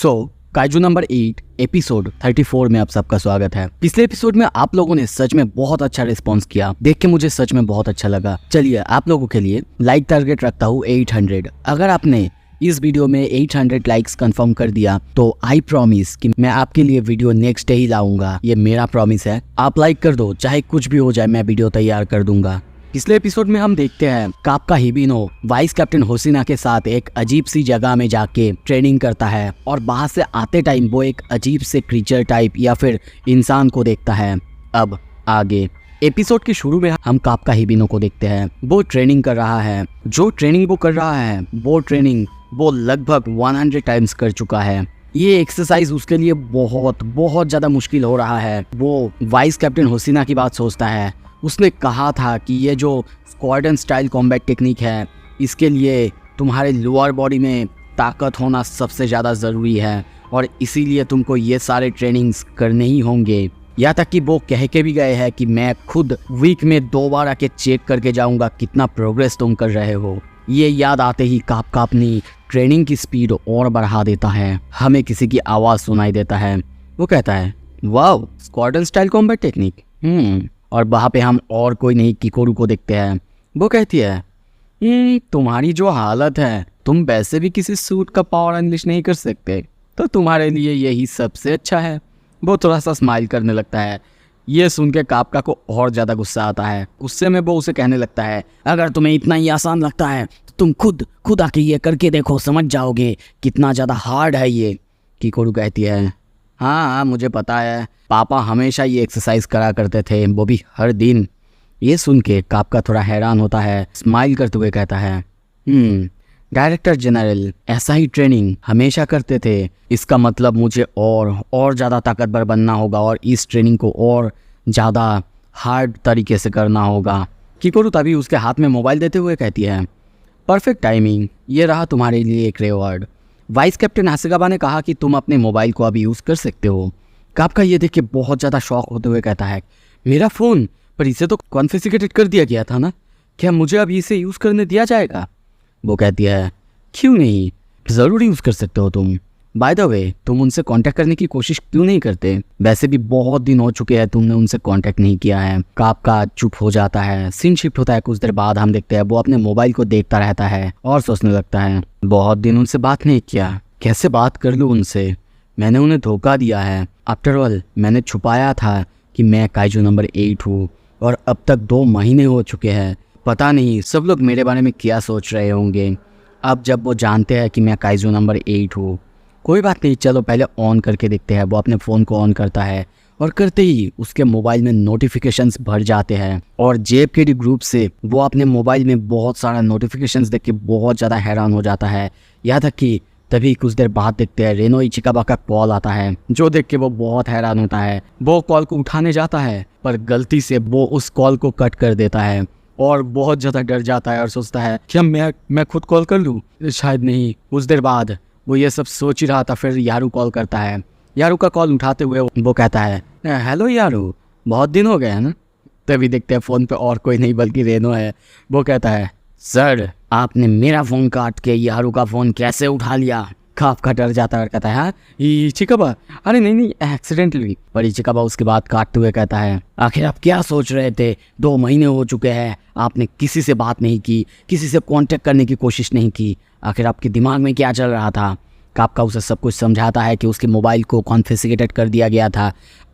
Kaiju number 8 episode 34 में आप सबका स्वागत है। पिछले एपिसोड में आप लोगों ने सच में बहुत अच्छा रिस्पांस किया, देख के मुझे सच में बहुत अच्छा लगा। चलिए आप लोगों के लिए लाइक टारगेट रखता हूँ 800। अगर आपने इस वीडियो में 800 लाइक्स कंफर्म कर दिया तो आई प्रॉमिस कि मैं आपके लिए वीडियो नेक्स्ट डे ही लाऊंगा। ये मेरा प्रॉमिस है। आप लाइक कर दो, चाहे कुछ भी हो जाए, मैं वीडियो तैयार कर दूंगा। पिछले एपिसोड में हम देखते हैं काप्का हिबिनो वाइस कैप्टन होसिना के साथ एक अजीब सी जगह में जाके ट्रेनिंग करता है और बाहर से आते टाइम वो एक अजीब से क्रीचर टाइप या फिर इंसान को देखता है। अब आगे एपिसोड के शुरू में हम काप्का हिबिनो को देखते हैं। वो ट्रेनिंग कर रहा है। जो ट्रेनिंग वो कर रहा है वो ट्रेनिंग वो लगभग 100 टाइम्स कर चुका है। ये एक्सरसाइज उसके लिए बहुत ज़्यादा मुश्किल हो रहा है। वो वाइस कैप्टन होसिना की बात सोचता है। उसने कहा था कि ये जो स्क्वाड्रन स्टाइल कॉम्बैट टेक्निक है, इसके लिए तुम्हारे लोअर बॉडी में ताकत होना सबसे ज़्यादा ज़रूरी है और इसीलिए तुमको ये सारे ट्रेनिंग्स करने ही होंगे। यहाँ तक कि वो कह के भी गए हैं कि मैं खुद वीक में 2 बार आके चेक करके जाऊँगा कितना प्रोग्रेस तुम कर रहे हो। ये याद आते ही काप्का अपनी ट्रेनिंग की स्पीड और बढ़ा देता है। हमें किसी की आवाज़ सुनाई देता है। वो कहता है, wow, squadron style combat technique. और वहाँ पे हम और कोई नहीं किकोरू को देखते हैं। वो कहती है, तुम्हारी जो हालत है, तुम वैसे भी किसी सूट का पावर अनलिश नहीं कर सकते, तो तुम्हारे लिए यही सबसे अच्छा है। वो थोड़ा सा स्माइल करने लगता है। ये सुन के काप्का को और ज़्यादा गुस्सा आता है। गुस्से में वो उसे कहने लगता है, अगर तुम्हें इतना ही आसान लगता है तो तुम खुद आके ये करके देखो, समझ जाओगे कितना ज़्यादा हार्ड है ये। किकोरू कहती है, हाँ मुझे पता है, पापा हमेशा ये एक्सरसाइज करा करते थे, वो भी हर दिन। ये सुन के काप्का थोड़ा हैरान होता है। स्माइल करते हुए कहता है, डायरेक्टर जनरल ऐसा ही ट्रेनिंग हमेशा करते थे। इसका मतलब मुझे और ज़्यादा ताकतवर बनना होगा और इस ट्रेनिंग को और ज़्यादा हार्ड तरीके से करना होगा। किकोरू तभी उसके हाथ में मोबाइल देते हुए कहती है, परफेक्ट टाइमिंग, ये रहा तुम्हारे लिए एक रिवॉर्ड। वाइस कैप्टन हासेगावा ने कहा कि तुम अपने मोबाइल को अभी यूज़ कर सकते हो। काप्का ये देख के बहुत ज़्यादा शॉक होते हुए कहता है, मेरा फ़ोन, पर इसे तो कॉन्फिगरेटेड कर दिया गया था ना, क्या मुझे अभी इसे यूज़ करने दिया जाएगा? वो कहती है, क्यों नहीं, ज़रूर यूज़ कर सकते हो तुम। बाय द वे, तुम उनसे कांटेक्ट करने की कोशिश क्यों नहीं करते? वैसे भी बहुत दिन हो चुके हैं तुमने उनसे कांटेक्ट नहीं किया है। काप्का चुप हो जाता है। सीन शिफ्ट होता है। कुछ देर बाद हम देखते हैं वो अपने मोबाइल को देखता रहता है और सोचने लगता है, बहुत दिन उनसे बात नहीं किया, कैसे बात कर लूँ उनसे? मैंने उन्हें धोखा दिया है। आफ्टर ऑल मैंने छुपाया था कि मैं काइजू नंबर 8 हूँ और अब तक 2 महीने हो चुके हैं। पता नहीं सब लोग मेरे बारे में क्या सोच रहे होंगे अब जब वो जानते हैं कि मैं काइजू नंबर 8 हूँ। कोई बात नहीं, चलो पहले ऑन करके देखते हैं। वो अपने फ़ोन को ऑन करता है और करते ही उसके मोबाइल में नोटिफिकेशंस भर जाते हैं और जेएफकेडी ग्रुप से वो अपने मोबाइल में बहुत सारा नोटिफिकेशंस देख के बहुत ज़्यादा हैरान हो जाता है। यहाँ तक कि तभी कुछ देर बाद देखते हैं रेनो इचिकाबा का कॉल आता है, जो देख के वो बहुत हैरान होता है। वो कॉल को उठाने जाता है पर गलती से वो उस कॉल को कट कर देता है और बहुत ज़्यादा डर जाता है और सोचता है क्या मैं खुद कॉल कर लूँ? शायद नहीं। कुछ देर बाद वो ये सब सोच ही रहा था, फिर यारू कॉल करता है। यारू का कॉल उठाते हुए वो कहता है, हेलो यारू, बहुत दिन हो गए हैं ना? तभी देखते हैं फ़ोन पे और कोई नहीं बल्कि रेनो है। वो कहता है, सर आपने मेरा फ़ोन काट के यारू का फ़ोन कैसे उठा लिया? काप्का डर जाता है और कहता है, हाँ इचिकाबा, अरे नहीं एक्सीडेंटली। पर इचिकाबा उसके बाद काटते हुए कहता है, आखिर आप क्या सोच रहे थे? 2 महीने हो चुके हैं, आपने किसी से बात नहीं की, किसी से कांटेक्ट करने की कोशिश नहीं की। आखिर आपके दिमाग में क्या चल रहा था? काप्का उसे सब कुछ समझाता है कि उसके मोबाइल को कॉन्फिगरेटेड कर दिया गया था,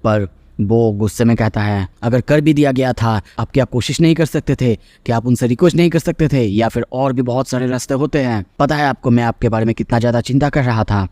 पर वो गुस्से में कहता है, अगर कर भी दिया गया था, आप क्या कोशिश नहीं कर सकते थे? क्या आप उनसे रिक्वेस्ट नहीं कर सकते थे? या फिर और भी बहुत सारे रास्ते होते हैं। पता है आपको मैं आपके बारे में कितना ज़्यादा चिंता कर रहा था।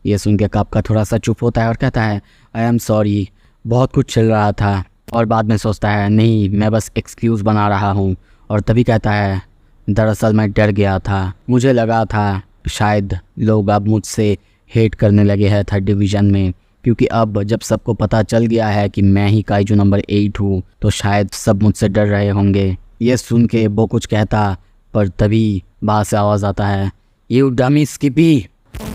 ये सुन के काप्का थोड़ा सा चुप होता है और कहता है, आई एम सॉरी, बहुत कुछ चल रहा था। और बाद में सोचता है, नहीं मैं बस एक्सक्यूज़ बना रहा हूँ। और तभी कहता है, दरअसल मैं डर गया था, मुझे लगा था शायद लोग अब मुझसे हेट करने लगे हैं 3rd डिवीज़न में, क्योंकि अब जब सबको पता चल गया है कि मैं ही काइजू नंबर 8 हूँ तो शायद सब मुझसे डर रहे होंगे। ये सुन के वो कुछ कहता पर तभी बाहर से आवाज़ आता है, यू डमी स्किपी।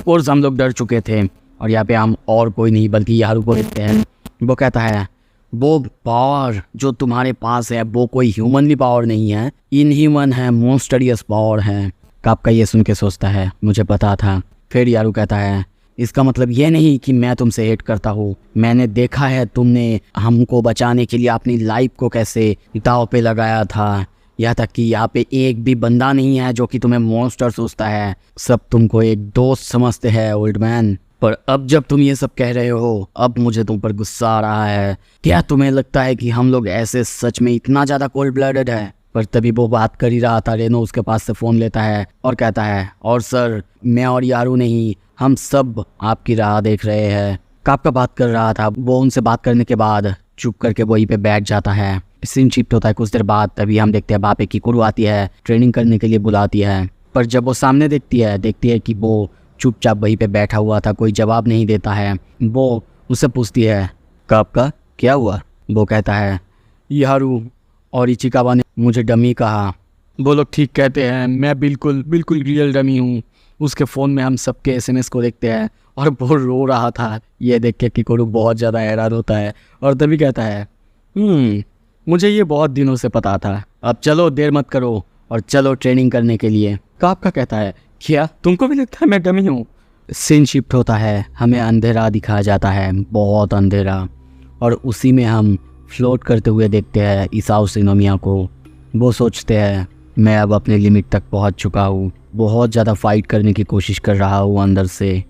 कोर्स हम लोग डर चुके थे और यहाँ पे हम और कोई नहीं बल्कि यारू को देखते हैं। वो कहता है, वो पावर जो तुम्हारे पास है वो कोई ह्यूमनली पावर नहीं है, इनह्यूमन है, मोन्स्टरियस पावर है। काप्का ये सुन के सोचता है, मुझे पता था। फिर यारू कहता है, इसका मतलब ये नहीं कि मैं तुमसे हेट करता हूँ। मैंने देखा है तुमने हमको बचाने के लिए अपनी लाइफ को कैसे दांव पे लगाया था। यहाँ तक कि यहाँ पे एक भी बंदा नहीं है जो कि तुम्हें मॉन्स्टर सोचता है। सब तुमको एक दोस्त समझते हैं ओल्ड मैन। पर अब जब तुम ये सब कह रहे हो, अब मुझे तुम पर गुस्सा आ रहा है। क्या तुम्हें लगता है कि हम लोग ऐसे सच में इतना ज़्यादा कोल्ड ब्लडेड है? पर तभी वो बात कर ही रहा था, रेनो उसके पास से फ़ोन लेता है और कहता है, और सर मैं और यारू नहीं, हम सब आपकी राह देख रहे हैं। कापका बात कर रहा था। वो उनसे बात करने के बाद चुप करके वहीं पे बैठ जाता है। सीन शिफ्ट होता है कुछ देर बाद। तभी हम देखते हैं वहाँ पे किकुरु आती है, ट्रेनिंग करने के लिए बुलाती है। पर जब वो सामने देखती है कि वो चुपचाप वहीं पे बैठा हुआ था, कोई जवाब नहीं देता है। वो उससे पूछती है, कापका क्या हुआ? वो कहता है, यारू और इचिकावा ने मुझे डमी कहा। वो लोग ठीक कहते हैं, मैं बिल्कुल रियल डमी हूँ। उसके फ़ोन में हम सबके SMS को देखते हैं और वो रो रहा था। ये देख के किकुरु बहुत ज़्यादा हैरान होता है और तभी कहता है, मुझे ये बहुत दिनों से पता था। अब चलो देर मत करो और चलो ट्रेनिंग करने के लिए। कापका कहता है, क्या तुमको भी लगता है मैं डमी हूँ? सीन शिफ्ट होता है, हमें अंधेरा दिखाया जाता है, बहुत अंधेरा। और उसी में हम फ्लोट करते हुए देखते हैं इसाओ शिनोमिया को। वो सोचते हैं, मैं अब अपने लिमिट तक पहुंच चुका हूँ। बहुत ज़्यादा फाइट करने की कोशिश कर रहा हूँ अंदर से,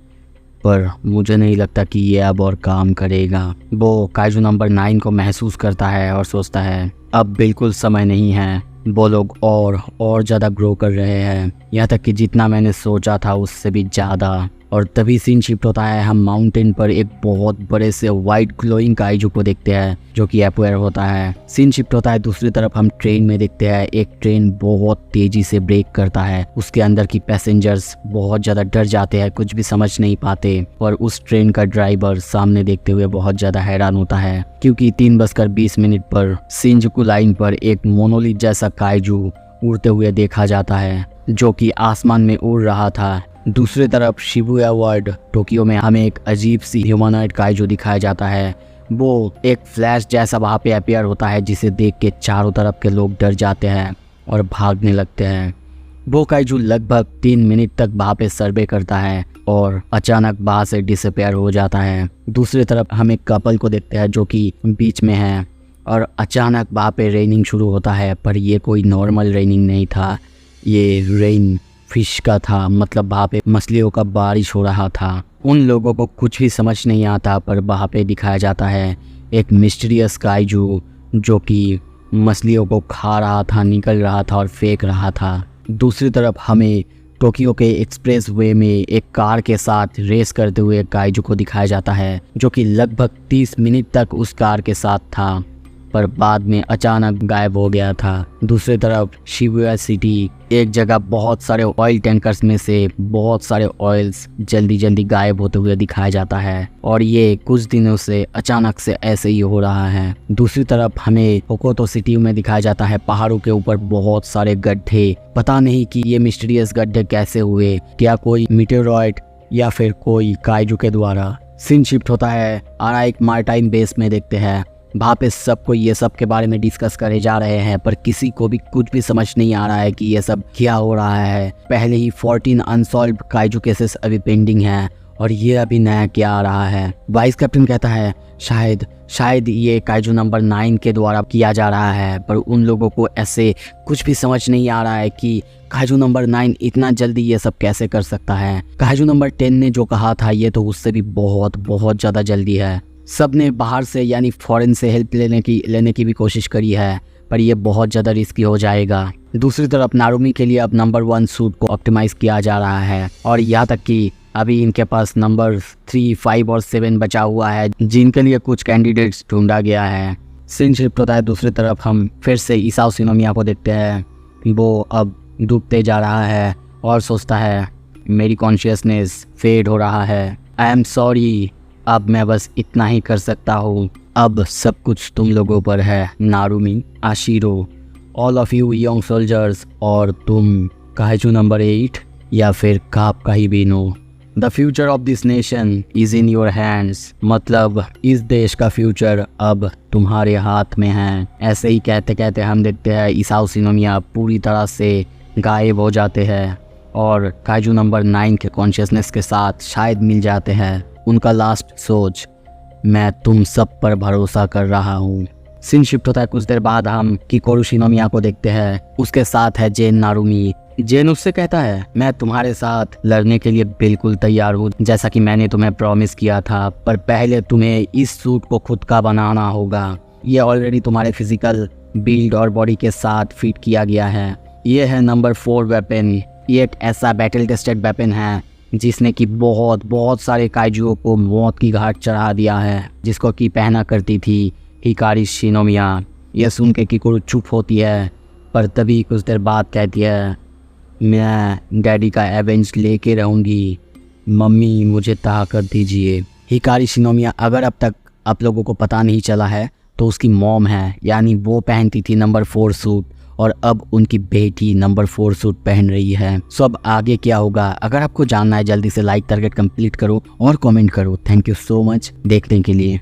पर मुझे नहीं लगता कि ये अब और काम करेगा। वो काइजू नंबर 9 को महसूस करता है और सोचता है, अब बिल्कुल समय नहीं है। वो लोग और ज़्यादा ग्रो कर रहे हैं, यहाँ तक कि जितना मैंने सोचा था उससे भी ज़्यादा। और तभी सीन शिफ्ट होता है, हम माउंटेन पर एक बहुत बड़े से वाइट ग्लोइंग काइजू को देखते हैं जो कि एपोएर होता है। सीन शिफ्ट होता है दूसरी तरफ, हम ट्रेन में देखते हैं एक ट्रेन बहुत तेजी से ब्रेक करता है। उसके अंदर की पैसेंजर्स बहुत ज़्यादा डर जाते हैं, कुछ भी समझ नहीं पाते। और उस ट्रेन का ड्राइवर सामने देखते हुए बहुत ज़्यादा हैरान होता है, क्योंकि 3:20 पर शिंजुकू लाइन पर एक मोनोलिथ जैसा काइजू उड़ते हुए देखा जाता है जो कि आसमान में उड़ रहा था। दूसरी तरफ शिबुया वर्ल्ड टोक्यो में हमें एक अजीब सी ह्यूमनॉइड काइजू दिखाया जाता है। वो एक फ्लैश जैसा वहाँ पे अपीयर होता है, जिसे देख के चारों तरफ के लोग डर जाते हैं और भागने लगते हैं। वो काइजू लगभग 3 मिनट तक वहाँ पे सर्वे करता है और अचानक वहाँ से डिसअपेयर हो जाता है। दूसरी तरफ हम एक कपल को देखते हैं जो कि बीच में है और अचानक वहाँ पे रेनिंग शुरू होता है। पर ये कोई नॉर्मल रेनिंग नहीं था, ये रेन फिश का था। मतलब वहाँ पे मछलियों का बारिश हो रहा था। उन लोगों को कुछ भी समझ नहीं आता, पर वहाँ पे दिखाया जाता है एक मिस्टीरियस काइजू जो कि मछलियों को खा रहा था, निकल रहा था और फेंक रहा था। दूसरी तरफ हमें टोक्यो के एक्सप्रेस वे में एक कार के साथ रेस करते हुए काइजू को दिखाया जाता है जो कि लगभग 30 मिनट तक उस कार के साथ था, पर बाद में अचानक गायब हो गया था। दूसरी तरफ शिबुया सिटी, एक जगह बहुत सारे ऑयल टैंकर्स में से बहुत सारे ऑयल्स जल्दी गायब होते हुए दिखाया जाता है और ये कुछ दिनों से अचानक से ऐसे ही हो रहा है। दूसरी तरफ हमें होकोतो सिटी में दिखाया जाता है पहाड़ों के ऊपर बहुत सारे गड्ढे। पता नहीं कि ये मिस्टीरियस गड्ढे कैसे हुए, क्या कोई मीटेरॉइड या फिर कोई काइजू के द्वारा। सीन शिफ्ट होता है आराइक मार्टाइन बेस में देखते हैं। वहाँ पे सबको ये सब के बारे में डिस्कस करे जा रहे हैं, पर किसी को भी कुछ भी समझ नहीं आ रहा है कि ये सब क्या हो रहा है। पहले ही 14 अनसॉल्व्ड काइजू केसेस अभी पेंडिंग हैं और ये अभी नया क्या आ रहा है। वाइस कैप्टन कहता है शायद ये काइजू नंबर 9 के द्वारा किया जा रहा है, पर उन लोगों को ऐसे कुछ भी समझ नहीं आ रहा है कि काइजू नंबर 9 इतना जल्दी ये सब कैसे कर सकता है। काइजू नंबर 10 ने जो कहा था ये तो उससे भी बहुत ज़्यादा जल्दी है। सब ने बाहर से यानी फॉरेन से हेल्प लेने की भी कोशिश करी है, पर यह बहुत ज़्यादा रिस्की हो जाएगा। दूसरी तरफ नारुमी के लिए अब नंबर 1 सूट को ऑप्टिमाइज़ किया जा रहा है और यहाँ तक कि अभी इनके पास नंबर 3, 5 और 7 बचा हुआ है जिनके लिए कुछ कैंडिडेट्स ढूंढा गया है। सीन शिफ्ट होता है दूसरी तरफ, हम फिर से इसाओ शिनोमिया को देखते हैं। वो अब डूबते जा रहा है और सोचता है मेरी कॉन्शियसनेस फेड हो रहा है, आई एम सॉरी, अब मैं बस इतना ही कर सकता हूँ, अब सब कुछ तुम लोगों पर है। Narumi, Ashiro, all of you young soldiers, और तुम काइजू नंबर 8 या फिर Kafka Hibino. The future of this nation is in your hands, मतलब इस देश का फ्यूचर अब तुम्हारे हाथ में है। ऐसे ही कहते कहते हम देखते हैं इसाओ शिनोमिया पूरी तरह से गायब हो जाते हैं और काइजू नंबर 9 के कॉन्शियसनेस के साथ शायद मिल जाते हैं। उनका लास्ट सोच, मैं तुम सब पर भरोसा कर रहा हूँ। सीन शिफ्ट होता है। कुछ देर बाद हम किकोरू शिनोमिया को देखते हैं। उसके साथ है जेन नारुमी। जेन उससे कहता है, मैं तुम्हारे साथ लड़ने के लिए बिल्कुल तैयार हूँ, जैसा कि मैंने तुम्हें प्रॉमिस किया था, पर पहले तुम्हें इस सूट को खुद का बनाना होगा। ये ऑलरेडी तुम्हारे फिजिकल बिल्ड और बॉडी के साथ फिट किया गया है। ये है नंबर 4 वेपन। ये एक ऐसा बैटल टेस्टेड वेपन है जिसने कि बहुत सारे काइजुओं को मौत की घाट चढ़ा दिया है, जिसको कि पहना करती थी हिकारी शिनोमिया। यह सुन के किकोरू चुप होती है, पर तभी कुछ देर बाद कहती है, मैं डैडी का एवेंज लेके रहूँगी, मम्मी मुझे ताकत दीजिए। हिकारी शिनोमिया, अगर अब तक आप लोगों को पता नहीं चला है, तो उसकी मॉम है, यानी वो पहनती थी नंबर 4 सूट और अब उनकी बेटी नंबर 4 सूट पहन रही है। सो अब आगे क्या होगा, अगर आपको जानना है जल्दी से लाइक टारगेट कंप्लीट करो और कमेंट करो। थैंक यू सो मच देखने के लिए।